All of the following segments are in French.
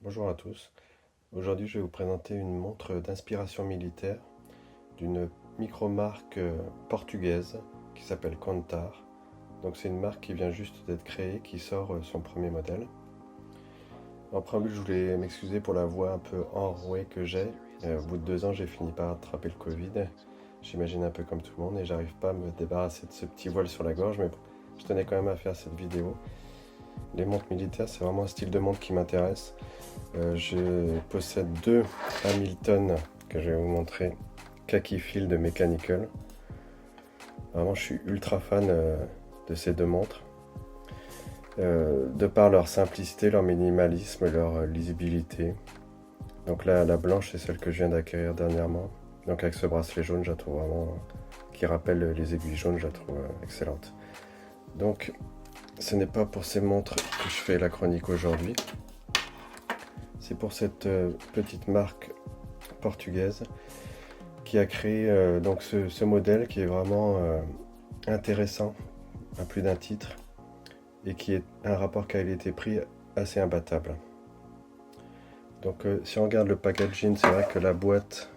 Bonjour à tous. Aujourd'hui, je vais vous présenter une montre d'inspiration militaire d'une micro-marque portugaise qui s'appelle Contar. Donc c'est une marque qui vient juste d'être créée, qui sort son premier modèle. En préambule, je voulais m'excuser pour la voix un peu enrouée que j'ai. Au bout de 2 ans, j'ai fini par attraper le Covid. J'imagine un peu comme tout le monde et j'arrive pas à me débarrasser de ce petit voile sur la gorge, mais bon, je tenais quand même à faire cette vidéo. Les montres militaires, c'est vraiment un style de montre qui m'intéresse. Je possède deux Hamilton que je vais vous montrer, Khaki Field Mechanical. Vraiment, je suis ultra fan de ces deux montres. De par leur simplicité, leur minimalisme, leur lisibilité. Donc là, la blanche, c'est celle que je viens d'acquérir dernièrement. Donc avec ce bracelet jaune, je la trouve vraiment, qui rappelle les aiguilles jaunes, je la trouve excellente. Donc, ce n'est pas pour ces montres que je fais la chronique aujourd'hui. C'est pour cette petite marque portugaise qui a créé donc ce modèle qui est vraiment intéressant à plus d'un titre et qui est un rapport qualité-prix assez imbattable. Donc si on regarde le packaging, c'est vrai que la boîte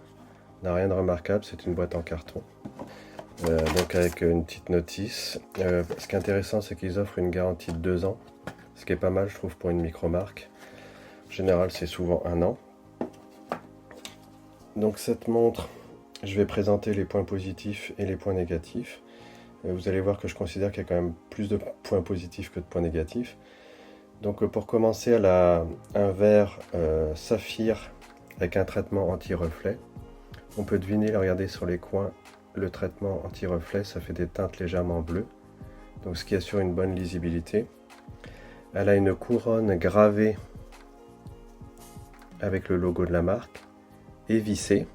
n'a rien de remarquable, c'est une boîte en carton. Donc avec une petite notice. Ce qui est intéressant, c'est qu'ils offrent une garantie de 2 ans, ce qui est pas mal je trouve pour une micro-marque. En général, c'est souvent 1 an. Donc cette montre, je vais présenter les points positifs et les points négatifs. Vous allez voir que je considère qu'il y a quand même plus de points positifs que de points négatifs. Donc pour commencer, elle a un verre saphir avec un traitement anti-reflet. On peut deviner, regardez sur les coins, le traitement anti-reflet, ça fait des teintes légèrement bleues. Donc ce qui assure une bonne lisibilité. Elle a une couronne gravée avec le logo de la marque et vissée.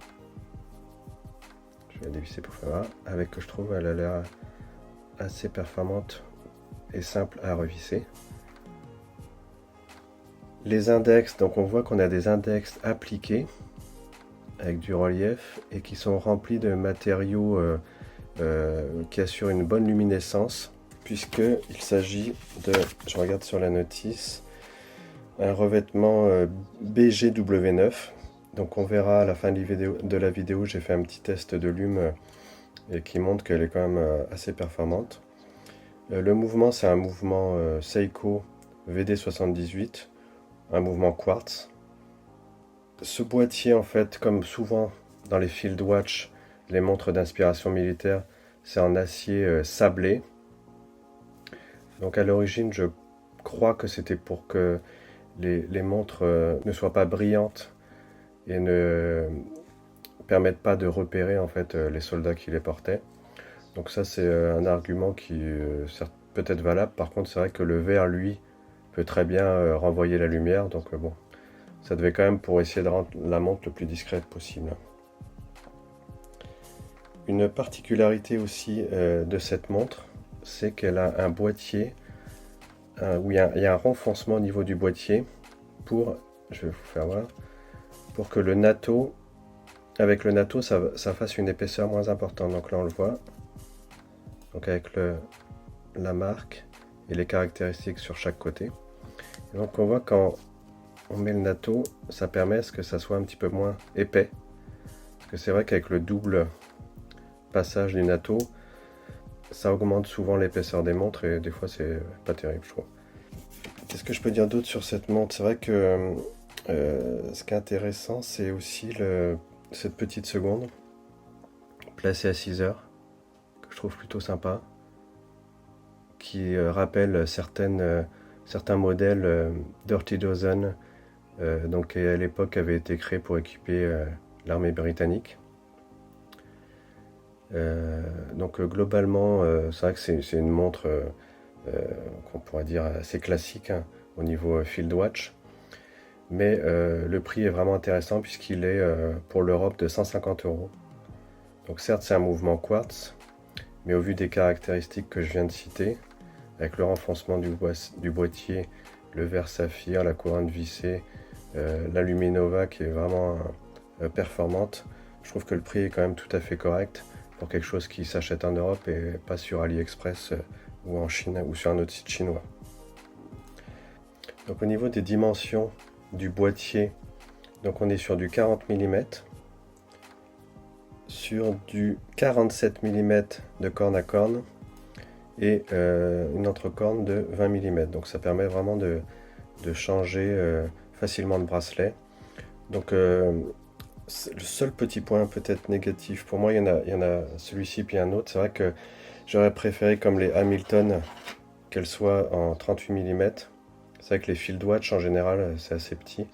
Je vais dévisser pour faire voir. Avec que je trouve elle a l'air assez performante et simple à revisser. Les index, donc on voit qu'on a des index appliqués avec du relief et qui sont remplis de matériaux qui assurent une bonne luminescence, puisqu'il s'agit de, je regarde sur la notice, un revêtement BGW9. Donc on verra à la fin de la vidéo, j'ai fait un petit test de lume et qui montre qu'elle est quand même assez performante. Le mouvement, c'est un mouvement Seiko VD78, un mouvement quartz. Ce boîtier, en fait, comme souvent dans les Field Watch, les montres d'inspiration militaire, c'est en acier sablé. Donc à l'origine, je crois que c'était pour que les montres ne soient pas brillantes et ne permettent pas de repérer en fait les soldats qui les portaient. Donc ça, c'est un argument qui est peut-être valable. Par contre, c'est vrai que le verre, lui, peut très bien renvoyer la lumière. Donc bon, ça devait quand même pour essayer de rendre la montre le plus discrète possible. Une particularité aussi de cette montre, c'est qu'elle a un boîtier où il y a un renfoncement au niveau du boîtier pour, je vais vous faire voir, pour que le NATO, avec le NATO, ça fasse une épaisseur moins importante. Donc là, on le voit. Donc avec la marque et les caractéristiques sur chaque côté. Et donc on voit quand on met le NATO, ça permet à ce que ça soit un petit peu moins épais. Parce que c'est vrai qu'avec le double passage du NATO, ça augmente souvent l'épaisseur des montres et des fois c'est pas terrible, je trouve. Qu'est-ce que je peux dire d'autre sur cette montre? C'est vrai que ce qui est intéressant, c'est aussi cette petite seconde placée à 6 heures, que je trouve plutôt sympa, qui rappelle certains modèles Dirty Dozen, donc qui à l'époque avait été créé pour équiper l'armée britannique. Donc globalement, c'est vrai que c'est une montre qu'on pourrait dire assez classique hein, au niveau Field Watch. Mais le prix est vraiment intéressant puisqu'il est pour l'Europe de 150 €. Donc certes c'est un mouvement quartz, mais au vu des caractéristiques que je viens de citer, avec le renfoncement du boîtier, le verre saphir, la couronne vissée, la Luminova qui est vraiment performante, je trouve que le prix est quand même tout à fait correct pour quelque chose qui s'achète en Europe et pas sur AliExpress ou en Chine ou sur un autre site chinois. Donc au niveau des dimensions du boîtier. Donc on est sur du 40 mm, sur du 47 mm de corne à corne et une autre corne de 20 mm. Donc ça permet vraiment de changer facilement de bracelet. Donc le seul petit point peut-être négatif, pour moi il y en a celui-ci puis un autre. C'est vrai que j'aurais préféré, comme les Hamilton, qu'elles soient en 38 mm. C'est vrai que les field watch en général c'est assez petit.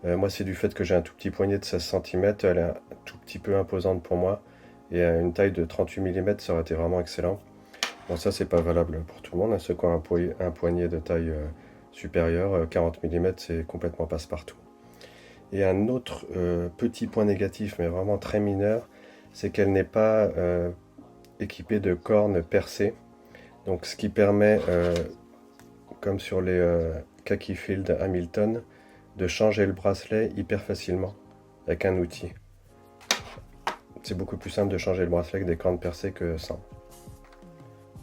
Moi c'est du fait que j'ai un tout petit poignet de 16 cm, elle est un tout petit peu imposante pour moi. Et une taille de 38 mm ça aurait été vraiment excellent. Bon, ça c'est pas valable pour tout le monde, hein. Ceux qui ont un poignet de taille supérieure, 40 mm c'est complètement passe-partout. Et un autre petit point négatif, mais vraiment très mineur, c'est qu'elle n'est pas équipée de cornes percées. Donc ce qui permet, comme sur les Khaki Field Hamilton, de changer le bracelet hyper facilement avec un outil. C'est beaucoup plus simple de changer le bracelet avec des cornes percées que sans.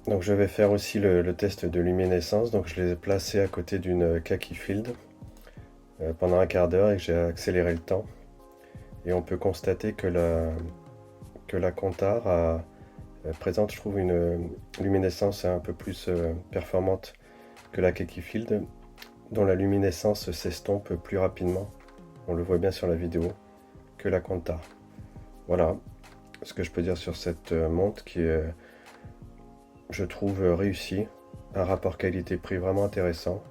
Donc je vais faire aussi le test de luminescence. Donc je l'ai placé à côté d'une Khaki Field pendant un quart d'heure et que j'ai accéléré le temps. Et on peut constater que la Contar présente, je trouve, une luminescence un peu plus performante que la Khaki Field, dont la luminescence s'estompe plus rapidement, on le voit bien sur la vidéo, que la Contar. Voilà ce que je peux dire sur cette montre qui est, je trouve, réussie, un rapport qualité-prix vraiment intéressant.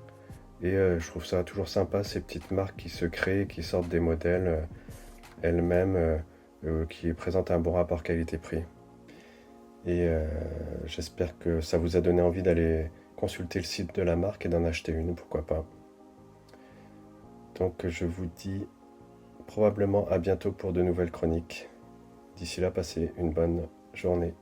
Et je trouve ça toujours sympa, ces petites marques qui se créent, qui sortent des modèles elles-mêmes, qui présentent un bon rapport qualité-prix. Et j'espère que ça vous a donné envie d'aller consulter le site de la marque et d'en acheter une, pourquoi pas. Donc je vous dis probablement à bientôt pour de nouvelles chroniques. D'ici là, passez une bonne journée.